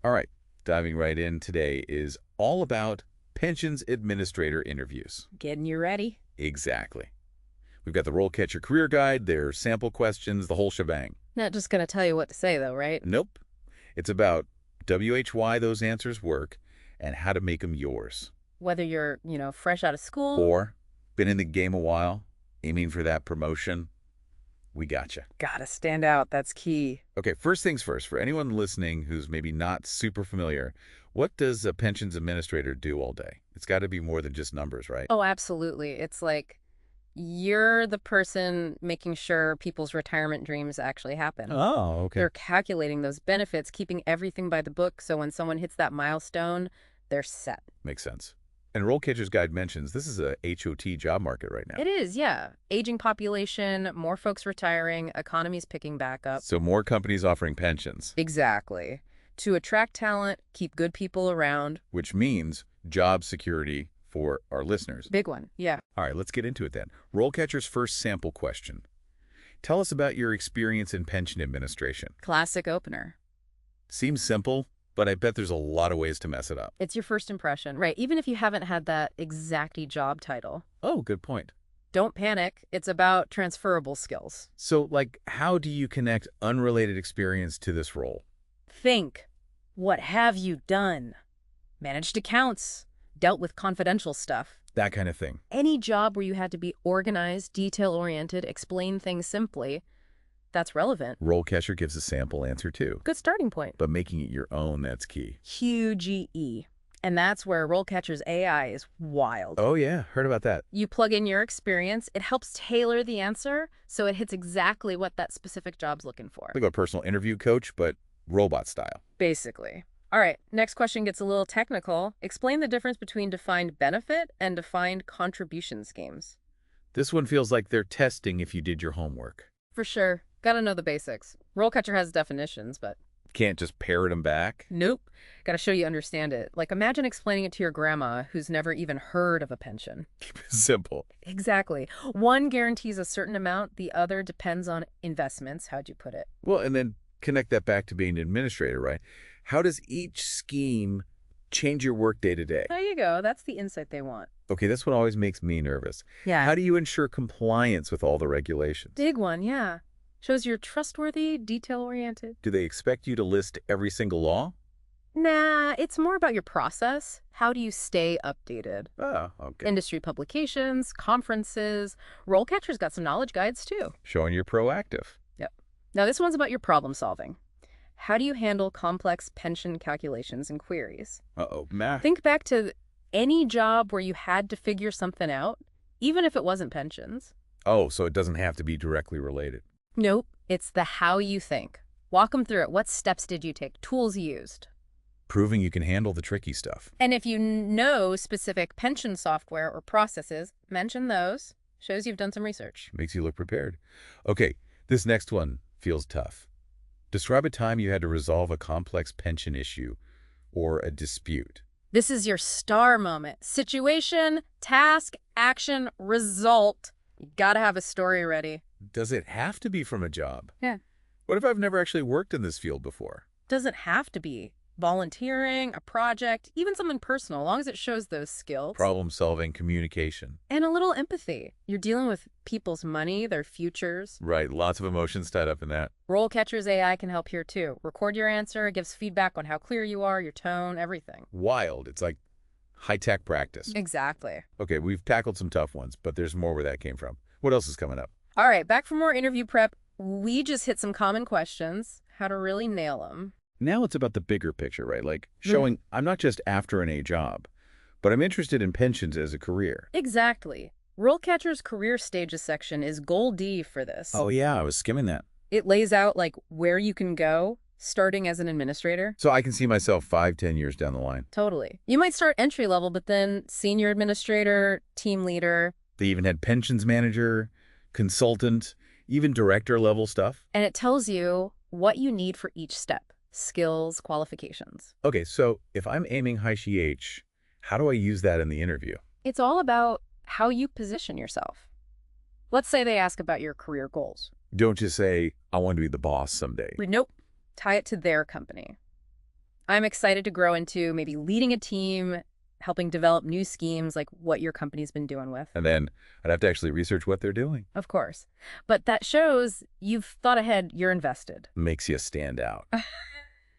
All right, diving right in today is all about pensions administrator interviews. Getting you ready. Exactly. We've got the RoleCatcher Career Guide, their sample questions, the whole shebang. Not just going to tell you what to say, though, right? Nope. It's about why those answers work and how to make them yours. Whether you're, fresh out of school. Or been in the game a while, aiming for that promotion, we gotcha. Gotta stand out. That's key. Okay, first things first, for anyone listening who's maybe not super familiar, what does a pensions administrator do all day? It's got to be more than just numbers, right? Oh, absolutely. It's like you're the person making sure people's retirement dreams actually happen. Oh, okay. They're calculating those benefits, keeping everything by the book, so when someone hits that milestone, they're set. Makes sense. And RoleCatcher's Guide mentions this is a HOT job market right now. It is, yeah. Aging population, more folks retiring, economy's picking back up. So more companies offering pensions. Exactly. To attract talent, keep good people around. Which means job security for our listeners. Big one, yeah. All right, let's get into it then. RoleCatcher's first sample question. Tell us about your experience in pension administration. Classic opener. Seems simple, but I bet there's a lot of ways to mess it up. It's your first impression, right? Even if you haven't had that exact job title. Oh, good point. Don't panic. It's about transferable skills. So, how do you connect unrelated experience to this role? Think. What have you done? Managed accounts. Dealt with confidential stuff. That kind of thing. Any job where you had to be organized, detail-oriented, explain things simply, that's relevant. RoleCatcher gives a sample answer too. Good starting point. But making it your own, that's key. Huge E. And that's where RoleCatcher's AI is wild. Oh yeah, heard about that. You plug in your experience, it helps tailor the answer so it hits exactly what that specific job's looking for. Like a personal interview coach, but robot style. Basically. All right, next question gets a little technical. Explain the difference between defined benefit and defined contribution schemes. This one feels like they're testing if you did your homework. For sure. Gotta know the basics. RoleCatcher has definitions, but... Can't just parrot them back? Nope. Gotta show you understand it. Like, imagine explaining it to your grandma who's never even heard of a pension. Keep it simple. Exactly. One guarantees a certain amount, the other depends on investments. How'd you put it? Well, and then connect that back to being an administrator, right? How does each scheme change your work day to day? There you go. That's the insight they want. Okay, that's what always makes me nervous. Yeah. How do you ensure compliance with all the regulations? Big one, yeah. Shows you're trustworthy, detail-oriented. Do they expect you to list every single law? Nah, it's more about your process. How do you stay updated? Oh, okay. Industry publications, conferences. RoleCatcher's got some knowledge guides, too. Showing you're proactive. Yep. Now, this one's about your problem solving. How do you handle complex pension calculations and queries? Uh-oh, math. Think back to any job where you had to figure something out, even if it wasn't pensions. Oh, so it doesn't have to be directly related. Nope. It's the how you think. Walk them through it. What steps did you take? Tools used. Proving you can handle the tricky stuff. And if you know specific pension software or processes, mention those. Shows you've done some research. Makes you look prepared. Okay, this next one feels tough. Describe a time you had to resolve a complex pension issue or a dispute. This is your star moment. Situation, task, action, result. You gotta have a story ready. Does it have to be from a job? Yeah. What if I've never actually worked in this field before? Doesn't have to be. Volunteering, a project, even something personal, as long as it shows those skills. Problem solving, communication. And a little empathy. You're dealing with people's money, their futures. Right, lots of emotions tied up in that. RoleCatcher's AI can help here too. Record your answer, it gives feedback on how clear you are, your tone, everything. Wild. It's like high-tech practice. Exactly. Okay, we've tackled some tough ones, but there's more where that came from. What else is coming up? All right, back for more interview prep. We just hit some common questions, how to really nail them. Now it's about the bigger picture, right? Like showing I'm not just after an A job, but I'm interested in pensions as a career. Exactly. RoleCatcher's career stages section is gold D for this. Oh yeah, I was skimming that. It lays out like where you can go, starting as an administrator. So I can see myself 5-10 years down the line. Totally. You might start entry level, but then senior administrator, team leader. They even had pensions manager, consultant, even director level stuff. And it tells you what you need for each step. Skills, qualifications. Okay, so if I'm aiming high CH, how do I use that in the interview? It's all about how you position yourself. Let's say they ask about your career goals. Don't just say, I want to be the boss someday. Nope. Tie it to their company. I'm excited to grow into maybe leading a team, helping develop new schemes like what your company's been doing with. And then I'd have to actually research what they're doing. Of course. But that shows you've thought ahead, you're invested. Makes you stand out.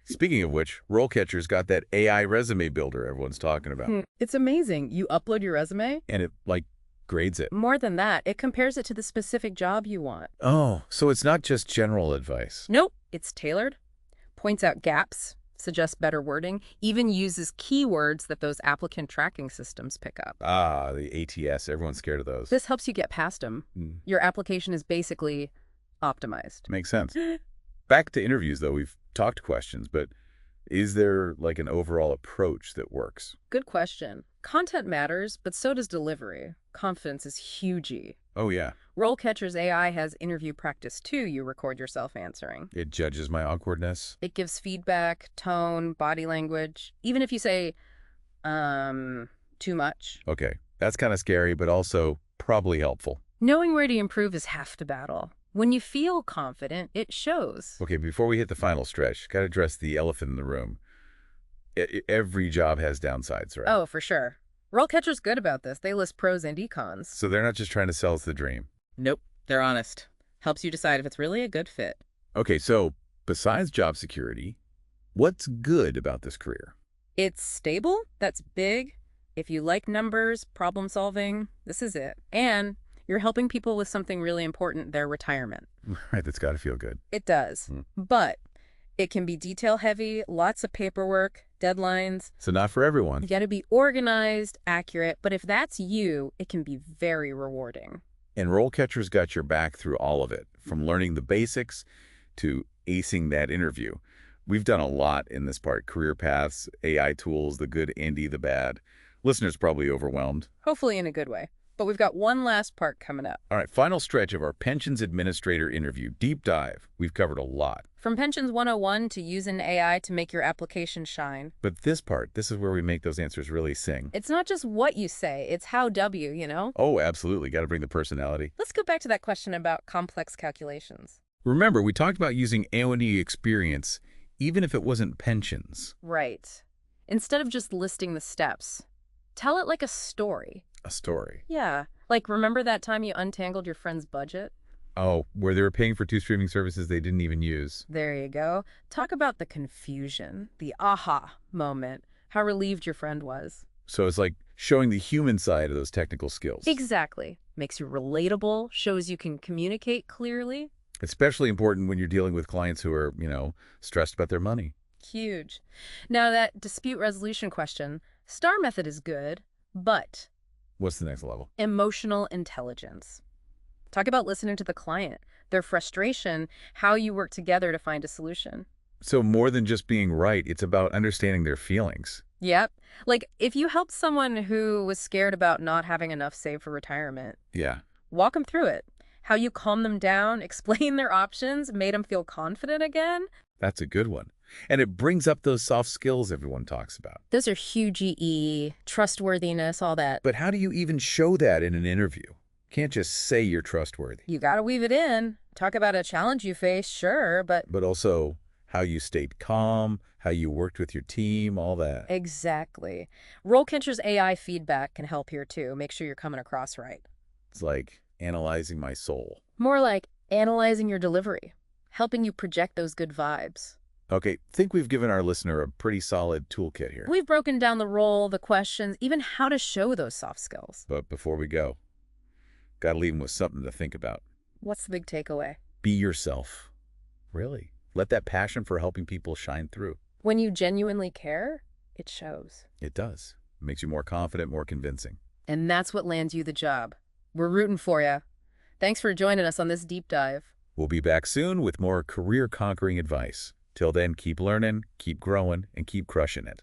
Speaking of which, RoleCatcher's got that AI resume builder everyone's talking about. It's amazing. You upload your resume. And it, grades it. More than that, it compares it to the specific job you want. Oh, so it's not just general advice. Nope, it's tailored, points out gaps, suggests better wording, even uses keywords that those applicant tracking systems pick up. Ah, the ATS. Everyone's scared of those. This helps you get past them. Your application is basically optimized. Makes sense. Back to interviews, though. We've talked questions, but is there an overall approach that works? Good question. Content matters, but so does delivery. Confidence is huge. Oh, yeah. RoleCatcher's AI has interview practice too you record yourself answering. It judges my awkwardness. It gives feedback, tone, body language, even if you say, too much. Okay, that's kind of scary, but also probably helpful. Knowing where to improve is half the battle. When you feel confident, it shows. Okay, before we hit the final stretch, got to address the elephant in the room. Every job has downsides, right? Oh, for sure. RoleCatcher's good about this. They list pros and cons. So they're not just trying to sell us the dream. Nope, they're honest. Helps you decide if it's really a good fit. Okay, so besides job security, what's good about this career? It's stable. That's big. If you like numbers, problem solving, this is it. And you're helping people with something really important, their retirement. Right, that's got to feel good. It does. But it can be detail heavy, lots of paperwork, deadlines. So not for everyone. You got to be organized, accurate, but if that's you, it can be very rewarding. And RoleCatcher's got your back through all of it, from learning the basics to acing that interview. We've done a lot in this part: career paths, AI tools, the good and the bad. Listeners probably overwhelmed. Hopefully in a good way. But we've got one last part coming up. All right, final stretch of our pensions administrator interview. Deep dive. We've covered a lot. From Pensions 101 to using AI to make your application shine. But this is where we make those answers really sing. It's not just what you say, it's how W, you know? Oh, absolutely. Got to bring the personality. Let's go back to that question about complex calculations. Remember, we talked about using A&E experience even if it wasn't pensions. Right. Instead of just listing the steps, tell it like a story. A story. Yeah. Like, remember that time you untangled your friend's budget? Oh, where they were paying for 2 streaming services they didn't even use. There you go. Talk about the confusion, the aha moment, how relieved your friend was. So it's like showing the human side of those technical skills. Exactly. Makes you relatable, shows you can communicate clearly. Especially important when you're dealing with clients who are, stressed about their money. Huge. Now, that dispute resolution question, STAR method is good, but What's the next level? emotional intelligence. Talk about listening to the client, their frustration, how you work together to find a solution. So more than just being right, it's about understanding their feelings. Yep. Like, if you helped someone who was scared about not having enough saved for retirement, Yeah. walk them through it. How you calm them down, explain their options, made them feel confident again. That's a good one. And it brings up those soft skills everyone talks about. Those are huge trustworthiness, all that. But how do you even show that in an interview? Can't just say you're trustworthy. You gotta weave it in. Talk about a challenge you faced, sure, but Also how you stayed calm, how you worked with your team, all that. exactly. RoleCatcher's AI feedback can help here too. Make sure you're coming across right. It's like analyzing my soul. More like analyzing your delivery, helping you project those good vibes. Okay, think we've given our listener a pretty solid toolkit here. We've broken down the role, the questions, even how to show those soft skills. But before we go, gotta leave them with something to think about. What's the big takeaway? Be yourself. Really. Let that passion for helping people shine through. When you genuinely care, it shows. It does. It makes you more confident, more convincing. And that's what lands you the job. We're rooting for you. Thanks for joining us on this deep dive. We'll be back soon with more career-conquering advice. Till then, keep learning, keep growing, and keep crushing it.